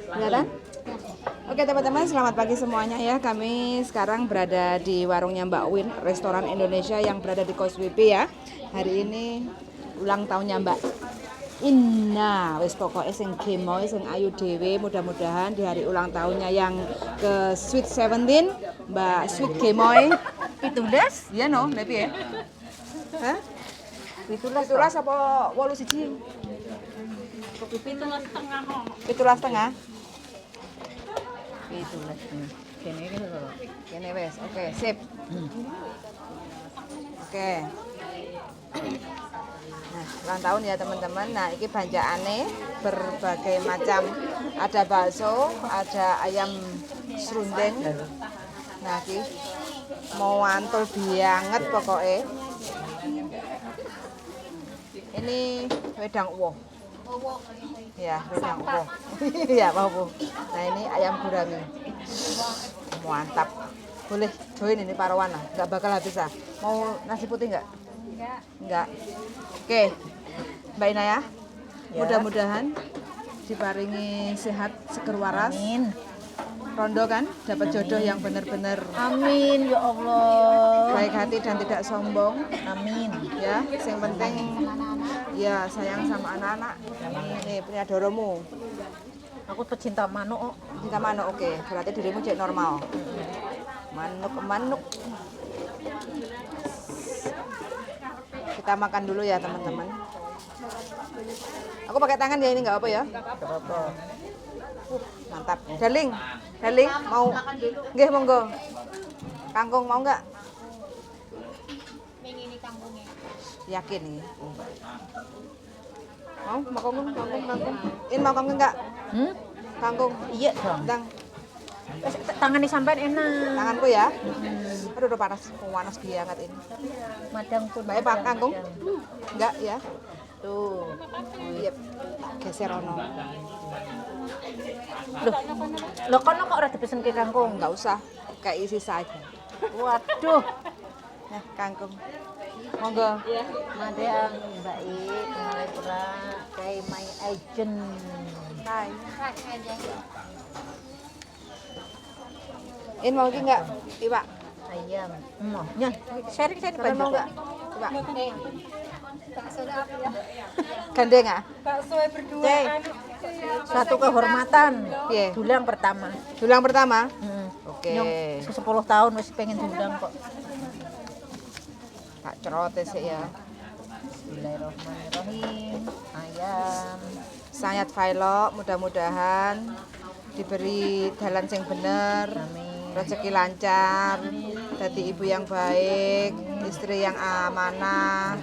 Kelihatan? Oke teman-teman, selamat pagi semuanya ya. Kami sekarang berada di warungnya Mbak Win, restoran Indonesia yang berada di Causeway Bay ya. Hari ini ulang tahunnya Mbak Inna, wis pokoknya sing gemoy, sing ayu dewe, mudah-mudahan di hari ulang tahunnya yang ke Sweet 17, Mbak Sweet Gemoy. Pitulas? Iya no, lebih ya. Hah? Pitulas apa 81? Pitulas setengah. Pitulas setengah. Pitulas setengah. Kene iki lho. Kene wes, oke, sip. Oke. Nah, ulang tahun ya teman-teman. Nah, ini banjaane berbagai macam. Ada bakso, ada ayam serundeng. Nah, ini mau antul banget pokoknya. Ini wedang uwoh. Ya, wedang uwoh. Ya, mau. Nah, ini ayam gurami. Mantap. Boleh join ini parawan lah, nggak bakal habis ah. Mau nasi putih nggak? Enggak. Oke. Mbak Ina ya. Mudah-mudahan diparingi sehat seger waras. Amin. Rondo kan dapat jodoh yang benar-benar Amin ya Allah. baik hati dan tidak sombong Amin. ya. Yang penting ya sayang sama anak-anak. Ini punya doromu. Aku pecinta manuk. Cinta manuk, oke. Berarti dirimu cek normal. Manuk. Kita makan dulu ya teman-teman. Aku pakai tangan ya, ini nggak apa ya? Apa? Mantap. Darling mau? Nggih monggo. Kangkung mau nggak? Ini kangkungnya. Yakin nih. Mau kangkung. In mau kangkung nggak? Kangkung. Iya dong. Dang. Tangan sampean enak. Tanganku ya. Aduh udah panas banget ini. Madang pun. Mbak Pak kangkung? Enggak ya. Tuh. Iya. Geser ono. Loh kono kok ora dipesen ke kangkung? Enggak usah. Kayak isi saja. Waduh. Nah, kangkung. Monggo. Madang baik, mulai pura kayak my agent. Hai. Kasih aja. In mau ki enggak? Iwak. Ayam. Nya, sharing Sampai mau enggak? Coba. Bakso apa ya? Gandeng ah? Bakso berdua. Cek. Satu kehormatan. Piye? Dulang pertama. Dulang pertama? Oke. Nyong 10 tahun masih pengen dulang kok. Tak cerote sih ya. Bismillahirrahmanirrahim. Ayam. Sangat Failo, mudah-mudahan diberi jalan yang bener, Amin. rezeki lancar, jadi ibu yang baik, istri yang amanah,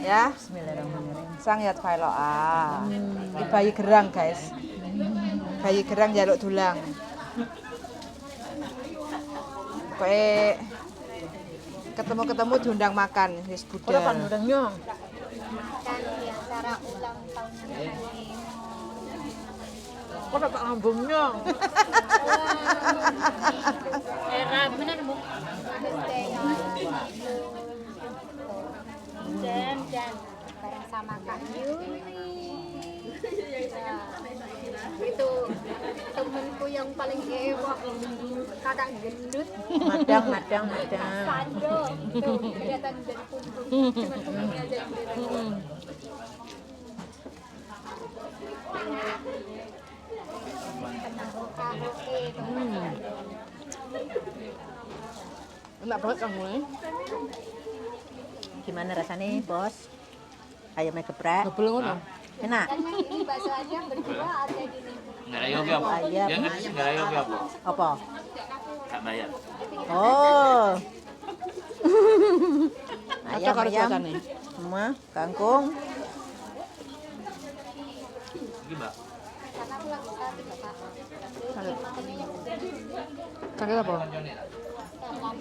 ya. Bismillahirrahmanirrahim. Sangat Failo Ini bayi gerang guys, bayi gerang jaluk dulang. Pokoknya ketemu diundang makan, wis Kok budal. pan ndang nyong? Dan di acara ulang tahunnya Kok tak ngambung nyong? Era benar Bu. Dan bareng sama Kak Yuli. Itu temenku yang paling ewok, kakak gendut. Madang. Sando itu kelihatan dari punggung. Cuma temennya aja yang beda. Enak banget kamu ini. Gimana rasanya, Bos? Ayamnya geprek. Belum ngono. Enak. Kan yang ini bakso aja berdua ada gini. Nggak ada yoga apa? Ayam. Ya nggak nggak ada yoga apa? Apa? Nggak bayar. Oh. Cocok karo cuacane. Semua kangkung. Ini mbak. Karena aku lagi sakit Pak. Kaget apa?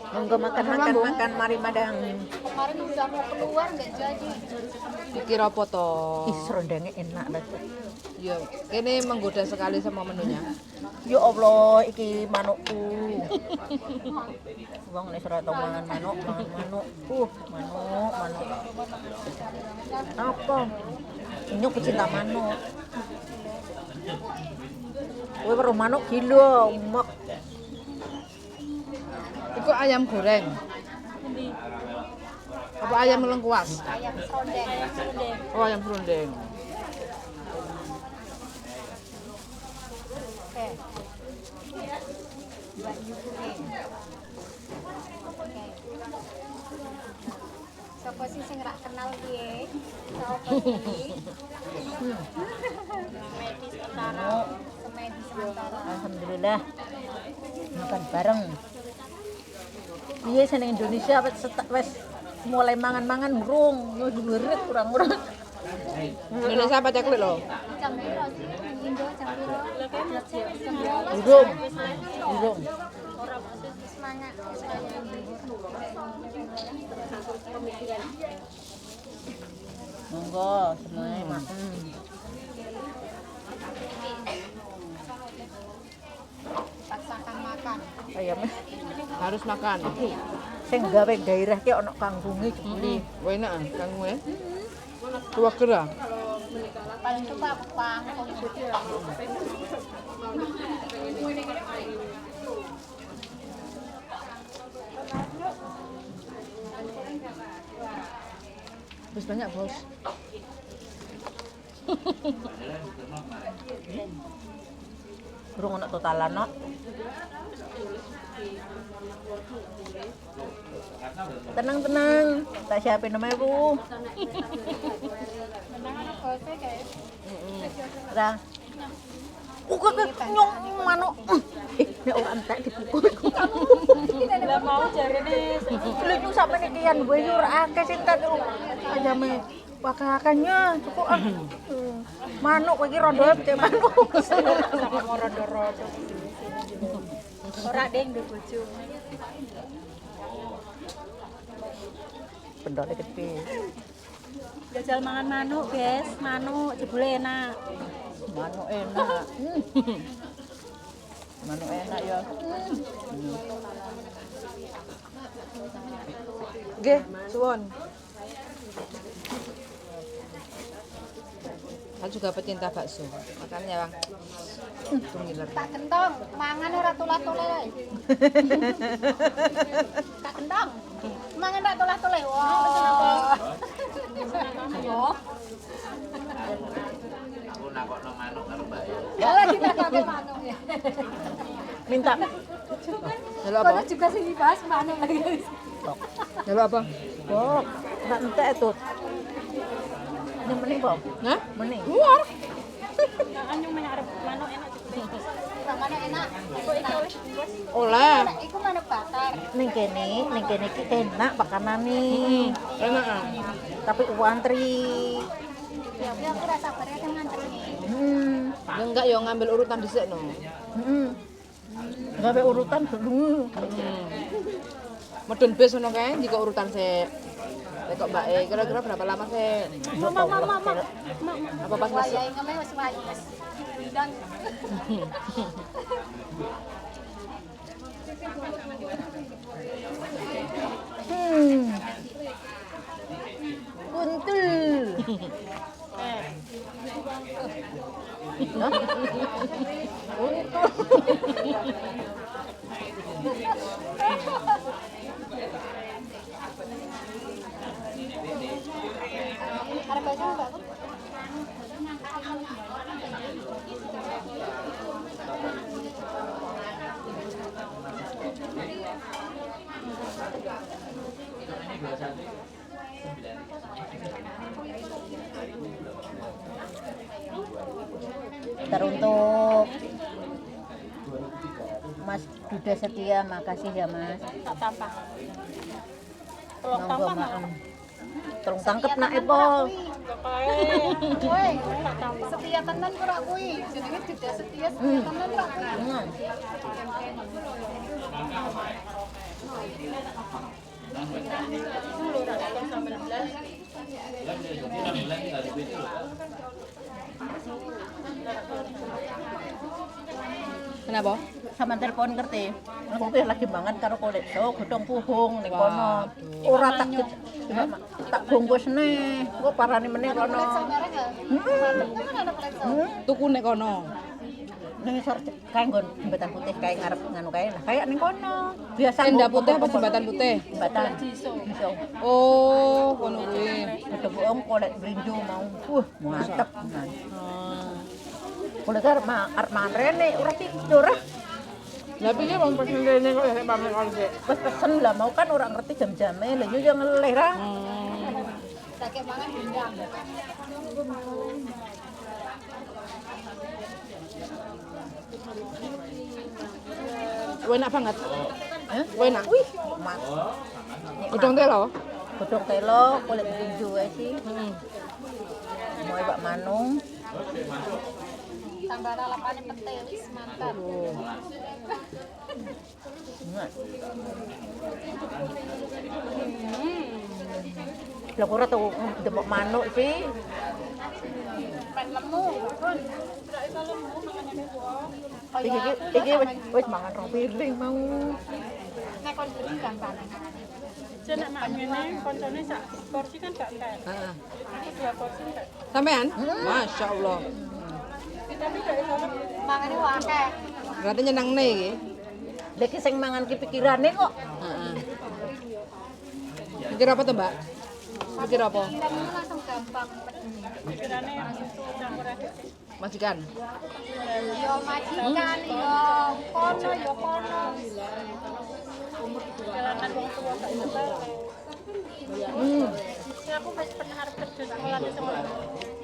Monggo makan mari madang. Kemarin udah mau keluar nggak jadi. Dikira apa toh? Ih, serundengnya enak banget. Ya, ini menggoda sekali sama menunya. Ya Allah, iki manukku. Wong nek ora tau mangan manuk. Manuk. Apa? Nyok pecinta manuk. Kowe weruh manuk gila, mek. Iku ayam goreng. Apa ayam lengkuas? Ayam serondeng. Oh, ayam serundeng. Oke. Mbak Yukune. Oke. Sopo sih sing rak kenal piye? Sopo iki? Medis utara. Semedis utara. Alhamdulillah. Makan bareng. Piye seneng Indonesia wis mulai mangan-mangan urung, ngerit kurang-kurang. Indonesia apa ceklik lo? Jam piro sih? Indo jam piro? Jam piro? Urung. Urung. Semangat. Monggo semuanya makan. Paksakan makan. Ayamnya Harus makan. sing gawe gairah ki ana kangkunge jebule. Wah enak kan gue. Tua kera. Paling suka aku pangkong. Terus banyak bos. Urung ana totalan no. Tenang, tak siapin namanya bu. Ra. Uga nyong manuk. Nek ora entek dipukul. Lah mau jarene Lha nyong sampe kian gue nyur akeh sing tak ajame pakakannya cukup ah. Manuk kowe iki rondo cek manuk. sama mau rondo-rondo. Ora deng ndek bojo. Pendole gede. Jajal mangan manuk, guys. Manuk jebule enak. Manuk enak. Manuk enak ya. Nggih, suwun. Saya juga pecinta bakso. Makannya, Bang. Tumiler. Tak kentong, mangan ora tulah-tuleh. Tak kentong. Mangan ora tulah-tuleh. Wah. Yo. Aku nakokno manuk karo Mbak ya. Ya lagi nakake manuk ya. Minta Halo apa? Kono juga sing dibahas manuk lagi. Halo apa? kok nak entek itu. Ini mending kok. Hah? Mending. Luar. Anyung menyarep manuk enak juga. Manuk enak. Iku Oleh. iku manuk bakar. Ning kene iki enak pakanane. Enak. Ah. Tapi ku antri. Ya aku rasa bare kan ngantri. Ya enggak ya ngambil urutan dhisik no. Gawe urutan dulu. Medun bis ngono kae jika urutan sik. Kok Mbak kira-kira berapa lama sih? Mama. Apa pas masuk? Wayai ngene wis wayu wis. Dan Kuntul. Hah? arep baju Mbak. Teruntuk Mas Duda Setia, makasih ya Mas. Tak tampah. Monggo maem. Tolong tangkep nak epo. Woi, setia tenan ora kuwi. Jenenge Duda Setia setia tenan ora kuwi. Kenapa? Sama telepon ngerti. Aku ki lagi banget karo kolekso godhong puhung ning kono. Ora tak bungkusne. Kok parani meneh kono. Bareng ya. Kan ana plekso. Tuku nek kono. ngisor kae nggon jembatan putih kae ngarep nganu kae. Lah kayak ning kono. Biasa Tenda putih apa jembatan putih? jembatan. Iso. Oh, kono kuwi. Ada bohong kolek brinjo mau. Mantep. Ah. Kolek arep mangan rene ora tidur. Lah piye wong pesen rene kok ya pamit kok sik. Wes pesen lah mau kan ora ngerti jam-jame. Lah yo ngeleh ra. Sakit mangan gendang. Enak banget. Hah? Enak. Wih, mat. Godhong telo. Godhong telo, kulit brinjo ae sih. Mau bak manung. Tambah lalapannya pete wis mantap. Lah ora tau demok manuk sih. Pen lemu. Tidak iso lemu makanya Iki wis mangan rong piring mau. nek kon beli gampang. Jenak mak ngene koncone sak porsi kan gak kayak. Heeh. Aku 2 porsi enggak. Sampean? Masya Allah. Tapi gak iso Mangane akeh. Berarti nyenengne iki. Lha iki sing mangan ki pikirane kok. Heeh. Pikir apa tuh, Mbak? Pikir apa? Ini langsung gampang. pikirannya campur aduk. Majikan. Yo majikan yo kono yo kono. Jalanan wong tua gak iso balik. Ya aku wis pernah arep kerja sekolah di sekolah.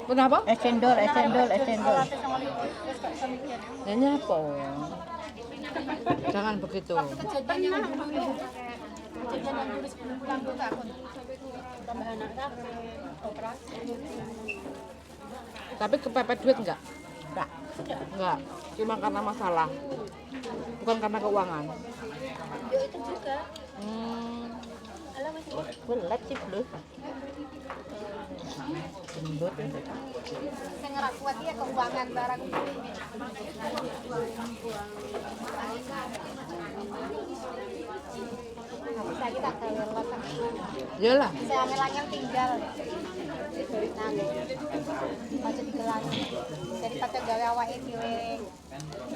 Kenapa? Es cendol. Sekolah di sekolah wis gak iso mikir. Ya nyapa. Jangan begitu. Kejadian yang dulu. Kejadian yang dulu sebelum pulang tuh tak kon. Tambah anak kabeh, operasi. Tapi kepepet duit enggak? Enggak. Enggak. Cuma karena masalah. Bukan karena keuangan. Yo itu juga. Alah wis Belet sih lho. Gendut. Sing ora kuat ya keuangan barang. Bisa kita gawe lot. Iyalah. Saya angel-angel tinggal. Nah, aja digelangi. Jadi pada gawe awake dhewe.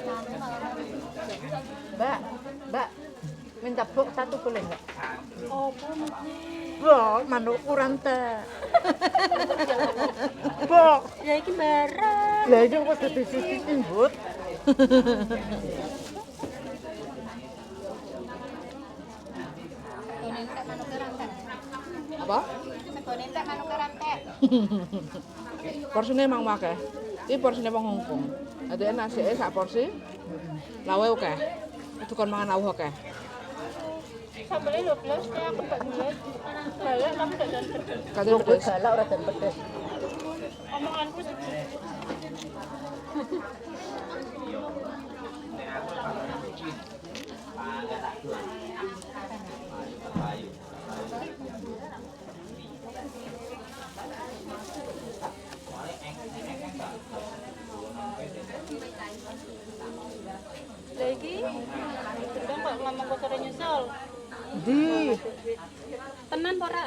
Nah, malah Mbak, minta bok satu boleh enggak? oh bunyi. Bok, manuk kurang ta. Bok, Ya iki barang. lah iki kok disisitin, Bud. Segone entek manuk rantek. Apa? Segone entek manuk rantek. Porsine emang akeh. Iki porsine wong Hongkong. Dadi nasike sak porsi. Lawe akeh. Itu kon mangan lawuh akeh. Sambelnya lho blas, kayak aku gak jelas. Galak tapi gak dan pedes. Kadang Wong pedes. galak ora dan pedes. Omonganku sih. Lagi, gendong kok ngomong kok sore nyesel. Di, Tenan ora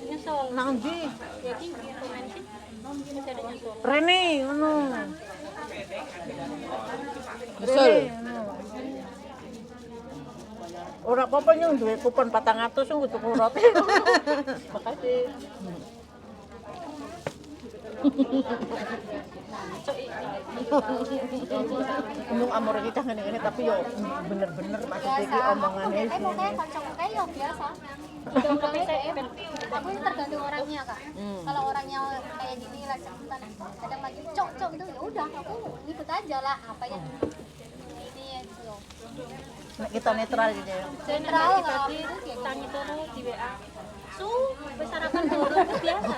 nyesel. nang ndi? Ya iki komen sih. Masih ada nyesel. Rene ngono. Nyesel. Ora apa-apa nyung duwe kupon 400 sing tuku roti. Makasih. Ngomong amor kita ngene-ngene tapi yo bener-bener maksudnya iki omongane sih. Pokoknya kancaku kayak yo biasa. Tapi aku ini tergantung orangnya kak. Kalau orangnya kayak gini lah cepetan, kadang lagi cok itu ya udah aku ngikut aja lah apa yang ini ya gitu loh. Nek kita netral gitu ya. Sentral kalau aku itu kayak Tangi terus di WA. Wis sarapan dulu biasa.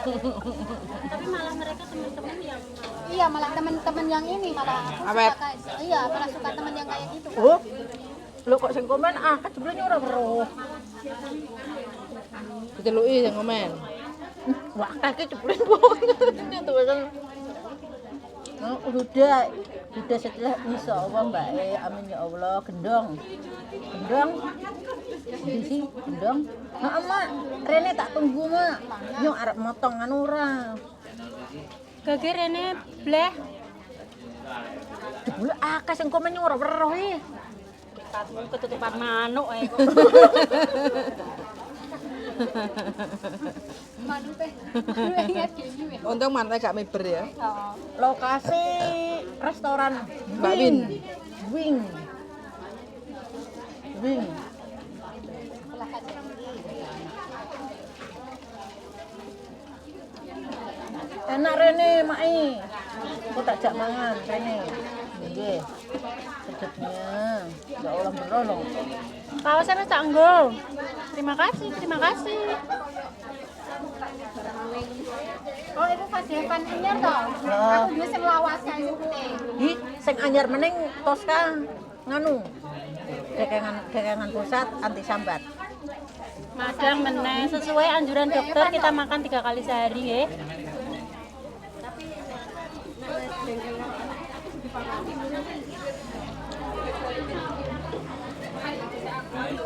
Tapi malah mereka teman-teman yang iya malah teman-teman yang ini malah aku Awet. suka kayak iya malah suka teman yang kayak gitu. Oh. Lo kok sing komen sebenarnya ora weruh. Diteluki sing komen. Wah, kaki jebule wong. Itu kan. Oh, udah setelah insyaallah Mbak amin ya Allah gendong di sini gendong Mak Rene tak tunggu Mak yo arep motong anu ora Gage rene bleh. Jebule akeh sing komen ora weruh iki. Katmu ketutupan manuk ae kok. Manuk teh. Iya gini ya. Untung mantai gak miber ya. Oh. Lokasi restoran Mbak Win. Wing. Wing. Belah kaca. Enak rene, Mai. Aku tak jak mangan rene. Nggih. Sedepnya. Ya Allah berono. Kaosnya wis tak nggo. Terima kasih, terima kasih. Oh, itu pas Evan anyar toh. Aku dhewe sing lawas kae seperti. Di sing anyar meneng Tosca nganu. Dekengan pusat anti sambat. Madang meneh sesuai anjuran dokter kita makan 3 kali sehari nggih.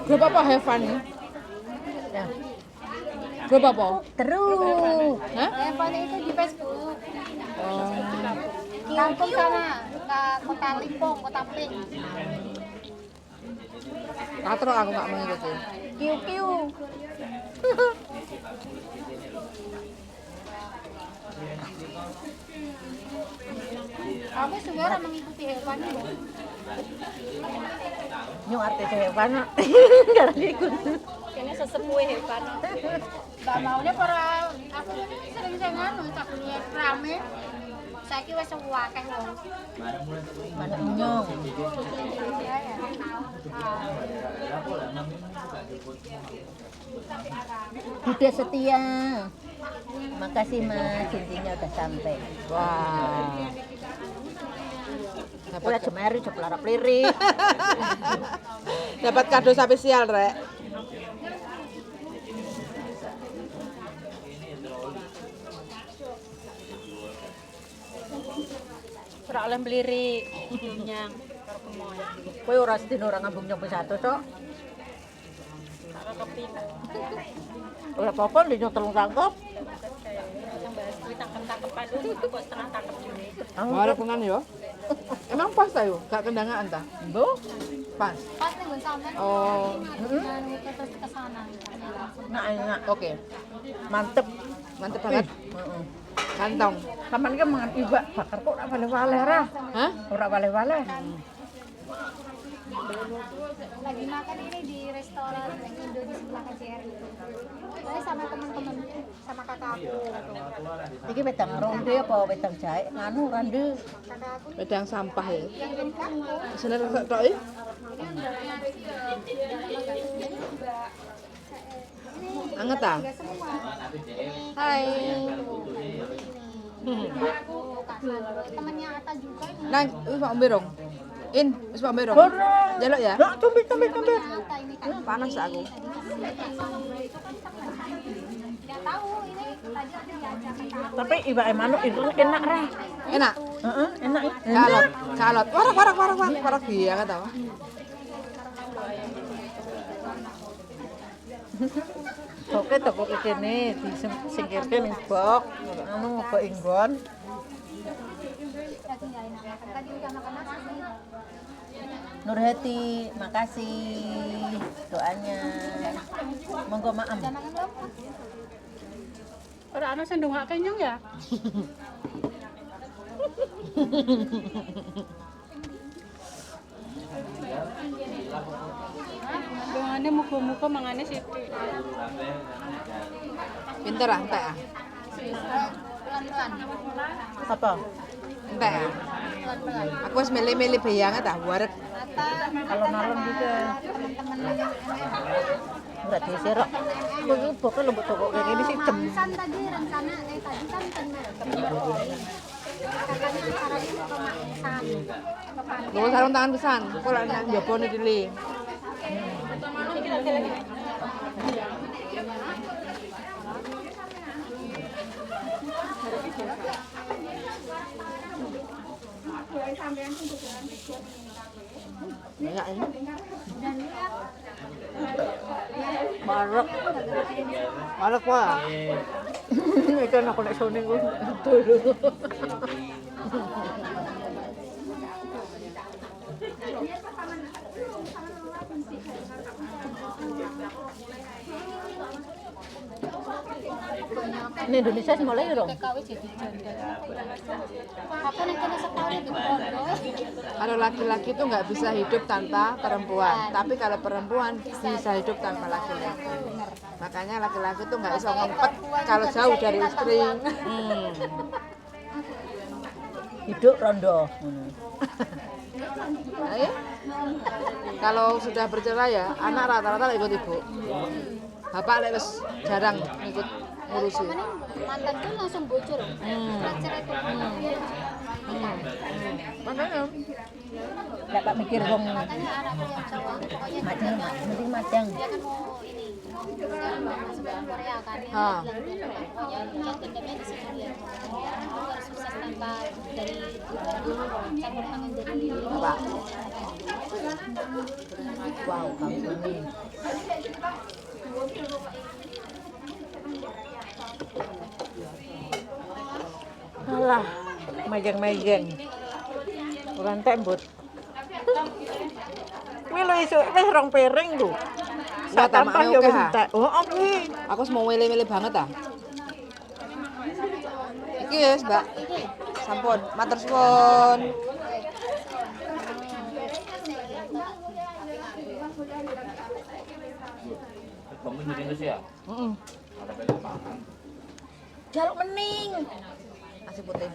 Grup apa Heaven ya? Ya. Grup apa? Terus. Hah? Evan itu di Facebook. Oh. Lampung sana, ke kota Limpong, kota Pink. Katro aku gak mengikuti. Kiu-kiu. Aku sebenarnya mengikuti Evan itu. Nyung artis hewan. Karena ikut. Kene sesepuhe Hepan. Mbak maunya para aku ini sering anu tak lihat rame. Saiki wis akeh wong. Mana nyung. Iya ya. Budha Setia. Makasih Mas, cincinnya udah sampai. Wah. Udah jemari, jeplara lirik. Dapat kado spesial, Rek. Ora oleh mlirik. Nyang karo kemoy. Kowe ora sedina ora ngambung nyampe 100, Cok. Karo kepina. Ora apa-apa nyong telung tangkep. Yang bahas kuwi tangkep-tangkepan kok setengah tangkep dhewe. Wah, tenan yo. Emang pas ta yo? Gak kendangan ta? Mbok. Pas. Pas nih gue sampai. Oh, Terus ke sana. Enak. oke. Mantep. Mantep banget. Heeh. Kantong. Kapan ki mangan iwak bakar kok ora wale-wale ra. Hah? Ora wale-wale. Lagi makan ini di restoran Indo di sebelah KJRI. Saya sama teman-teman, sama kakak aku. Iki wedang ronde apa wedang jahe? Nganu rande. Kakak aku Wedang sampah ya. yang dari kampung. Sener tok iki. Anget ta? Enggak semua. Hai. Aku kakak temannya Ata juga ini. Nang, wis Pak Mbirong. In, wis Pak Mbirong. Borong. Jaluk ya. Nak tumbi. Ata ini kan. Panas aku. Nggak tahu ini tadi aku diajak kakak aku. Tapi iwak manuk itu enak ra. Enak. Heeh, enak. Kalot, kalot. Warak dia kata. Oke toko kene disingkirke ning bok. Anu mbok inggon. Lagi nggak enak makan. Tadi udah makan nasi. Nurhati, makasih doanya. Monggo maam. Udah makan belum? Ora ana sing ndongake nyong ya. Dongane muga-muga mangane sithik. Pinter ah, entek ah. Pelan-pelan. Apa? Entek ah. Pelan-pelan. Aku wis milih-milih bayangan ah, wareg. Ata, Kalau naron juga. teman-teman Ora diserok. Kuwi boke lembut toko kayak gini sih dem. San tadi rencana tadi kan katanya acara itu ke Maksan ke pantai. Ngomong sarung tangan pisan. Kok lek nang njaba niki. Banyak ini. Marek. Wareg wah. Ikan aku nek sone ku dulu. Ini Indonesia sih mulai dong. TKW jadi janda. Aku nek kene sekali di pondok. Kalau laki-laki itu nggak bisa hidup tanpa perempuan, tapi kalau perempuan bisa hidup tanpa laki-laki. Makanya laki-laki itu nggak bisa ngempet kalau jauh dari istri. Hidup rondo. Nah, ya. Kalau sudah bercerai ya, anak rata-rata ikut ibu. Bapak wis jarang ikut ngurusi. Mantanku langsung bocor. Cerai tuh. Makanya Dapat mikir dong. Makanya anakku yang cowok pokoknya Macam penting macam. dia kan mau ini masuk ke Korea kan dia Ha. bilang dia pokoknya lihat dendamnya di situ dia aku harus sukses tanpa dari campur tangan dari Bapak. Wow, kamu ini. Alah, majeng-majeng. Orang tembut. Kuwi lho iso wis rong piring lho. Wah, Sak tampah tamake yo oke, wis ha? entek. Oh, oke. Aku semua milih-milih banget ah. Iki wis, Mbak. Sampun, matur suwun. Kamu jadi nggak sih ya? Heeh. Jaluk mening. Nasi putih.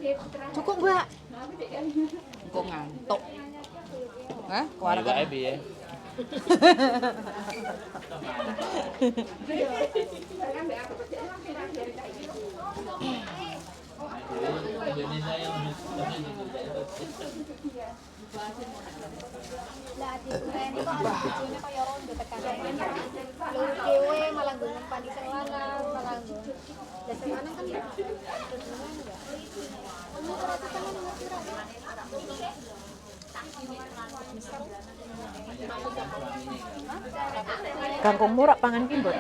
Cukup, Mbak. Kok ngantuk. Hah? Kok arek Warga Ebi ya. Indonesia yang lah di ini kok bojone kaya rondo tekanan lur dewe malah nggo ngumpani sing lanang malah nggo lah sing lanang kan ono ora tekan ngerti ra Kangkung murah pangan ki, Mbok.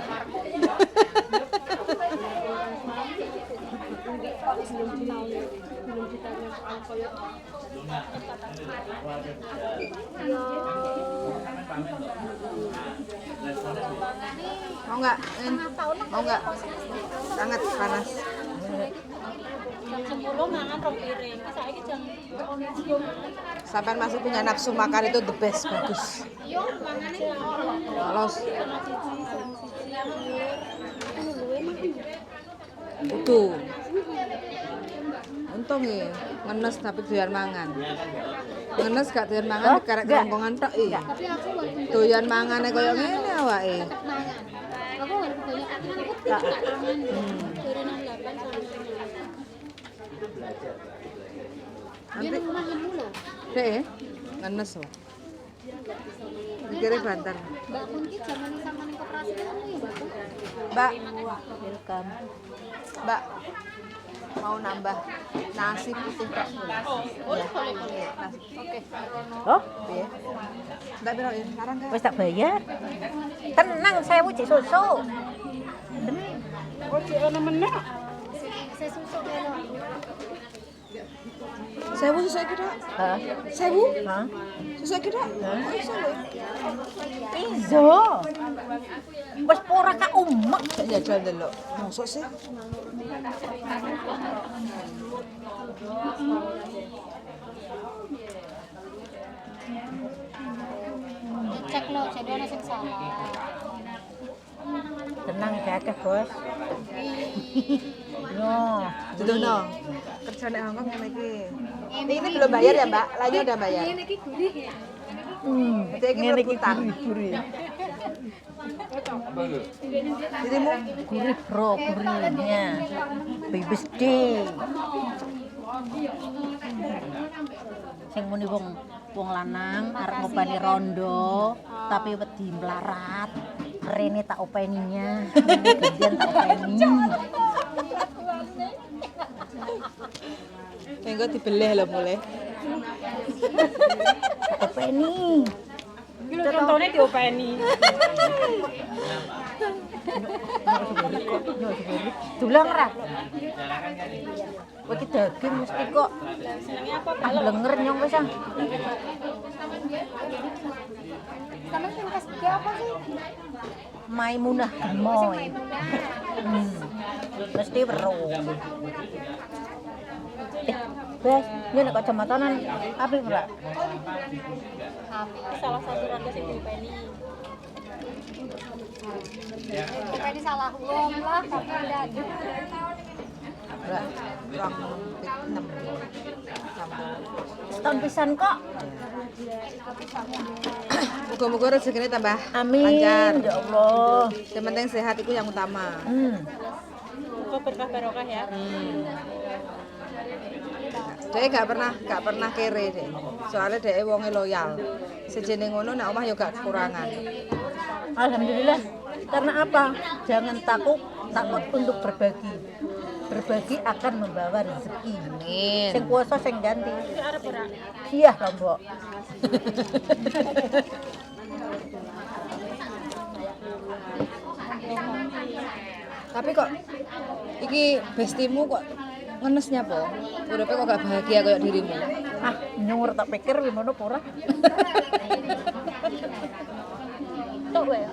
Mau nggak? Mau nggak? Sangat panas. Jam 10 mangan rong piring. Saiki jam Sampai masih punya nafsu makan itu the best, bagus. Los. Utuh. Untung ya, ngenes tapi doyan mangan. Ngenes gak doyan mangan karek kerongkongan tok iki. tapi aku walaupun Doyan mangane koyo ngene awake. mangan aku walaupun banyak tekan aku tak mangan dari 68 sampai dia nang mangan mulu Dek, ngenes loh. Mikirnya banter. Mbak Mun ki zaman sama ning koperasi kan ya Mbak Mun? Mbak, Welcome. Mbak, mau nambah nasi putih Kak? Boleh boleh. Nasi. Oke. Oh, Piye? Mbak piro ya? Sekarang Kak? wis tak bayar. Tenang, saya cik susu. Saya susu kene. Sewu susah kita. Hah? Sewu? Hah? Susah kita. Iso lho. Iso. Wis ora ka umek. Ya jual dulu. Mosok sih? Cek lo, jadi ana sing salah. Tenang kakek, Bos. Yo. Dudono. Kerja nek Hongkong ngene iki. Ini belum bayar ya, Mbak? Lainnya udah bayar. Ini iki gurih ya. Berarti iki rebutan. gurih. Dirimu Gurih, Bro, gurihnya. Bibis D. Sing muni wong lanang arep ngopeni rondo, tapi wedi melarat. Rene tak openinya, gantian tak openi. mengko dibeleh lho mulai. Tak openi. fotone diopeni. Dulang ra. Kowe iki daging mesti kok Senengnya apa? blenger nyong wis ah. Sama yang kasih apa sih? Maimunah gemoy. Mesti weruh. Bes, ini nek kacamatanan apik ora? Salah satu randa sing diopeni. Ini salah wong lah, tapi ada. Ora rong 6. Setahun pisan kok. Muga-muga rezekine tambah Amin. lancar. Ya Allah. Yang penting sehat itu yang utama. Kok berkah barokah ya. Dia gak pernah kere deh. Soalnya dia wonge loyal. Sejenis ngono nek omah yo gak kekurangan. Alhamdulillah. Karena apa? Jangan takut untuk berbagi. Berbagi akan membawa rezeki. Amin. Sing kuasa sing ganti. Iki arep ora. Iya, Lombok. Tapi kok iki bestimu kok ngenesnya po? Uripe kok gak bahagia kayak dirimu? Ah, nyuwur tak pikir gimana ora? Tok wae.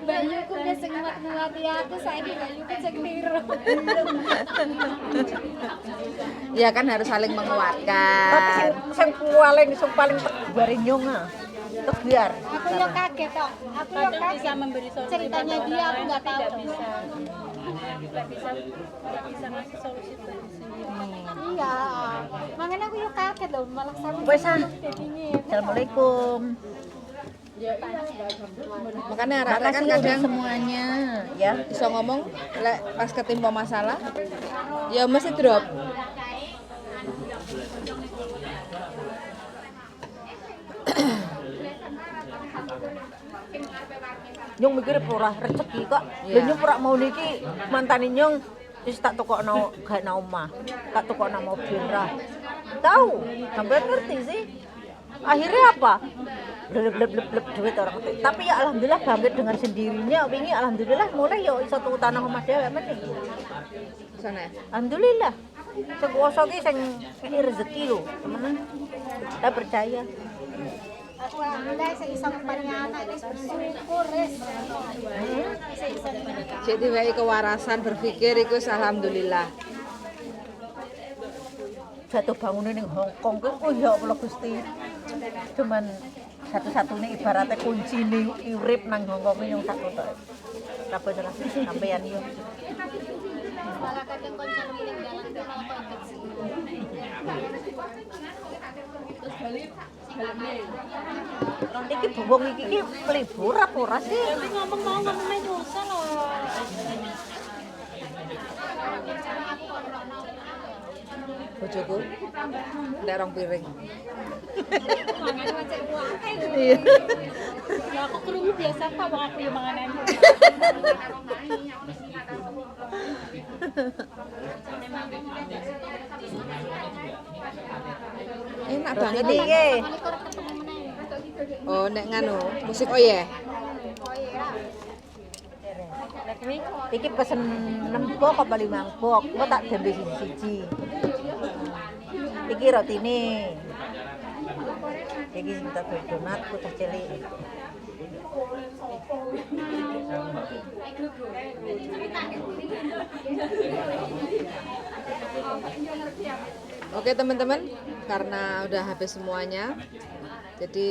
Bayuku udah sing ngelatih aku, saiki bayuku sing tiru. Ya kan harus saling menguatkan. Tapi sing paling tegari nyong ah. Tegar. Aku yo kaget toh. Aku yo Kadang bisa kaget. memberi solusi. Ceritanya pada dia orang aku lain, nggak tapi tahu. Tidak bisa ngasih solusi buat sendiri. Iya. Makanya aku yo kaget loh, malah sampai Wes ah. kayak gini. Assalamualaikum. Makanya arek-arek kan Makasih untuk kadang semuanya ya. bisa ngomong lek pas ketimpa masalah ya mesti drop. Nyong mikir pura rezeki kok. Iya. Lha nyong pura mau niki mantane nyong wis tak tukokno gawe nang omah. Tak tukokno mobil ra. Tahu, hampir ngerti sih. Akhirnya apa? Bleb duit orang ngerti. Tapi ya alhamdulillah bangkit dengan sendirinya. Wingi alhamdulillah mulai yo iso tuku tanah omah dhewe meneh. Sana. Alhamdulillah. Sing kuwasa ki sing ngeki rezeki lho, temenan. Kita percaya. Aku alhamdulillah saya bisa punya anak, wis bersyukur wis. Jadi wae kewarasan berpikir iku alhamdulillah. Jatuh bangunan ning Hongkong ku oh ya Allah Gusti. Cuman satu-satunya ibaratnya kunci nih urip nang Hongkong yang satu tok. Apa jelas sampean yo. Malah kadang konco miring jalan tuh malah koget sih. Iki bubung iki pelibur apa ora sih? Tapi ngomongnya nyusah loh. Bojoku ndak rong piring. Makanya macam buah Iya. Ya aku kerungu biasa kok wong aku yang manganan. Enak banget Ini iki. iki. Oh nek nganu musik oye. Iki pesen 6 bok apa 5 bok. Kok tak dembe siji-siji. Iki rotine. Iki sing tak donat putih cilik. Oke teman-teman, karena udah habis semuanya, jadi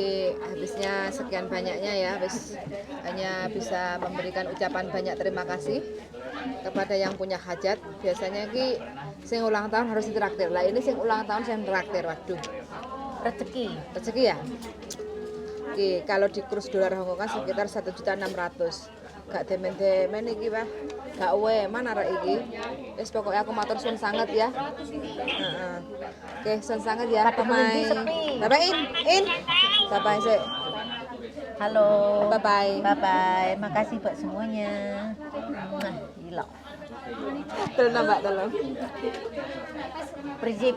habisnya sekian banyaknya ya, habis hanya bisa memberikan ucapan banyak terima kasih kepada yang punya hajat. Biasanya ki sing ulang tahun harus ditraktir lah, ini sing ulang tahun sing traktir, waduh rezeki ya. Oke, kalau di kurs dolar Hongkong kan sekitar 1.600.000. Gak demen-demen iki Pak. Gak weman arek iki. Wis pokoke aku matur suwun sanget ya. Heeh. Oke, suwun sanget ya. Bye. Bye bye in. Bye bye sik. Halo. Bye bye. Bye bye. Makasih buat semuanya. Nah, gila. Tolong Mbak, tolong. Perzi.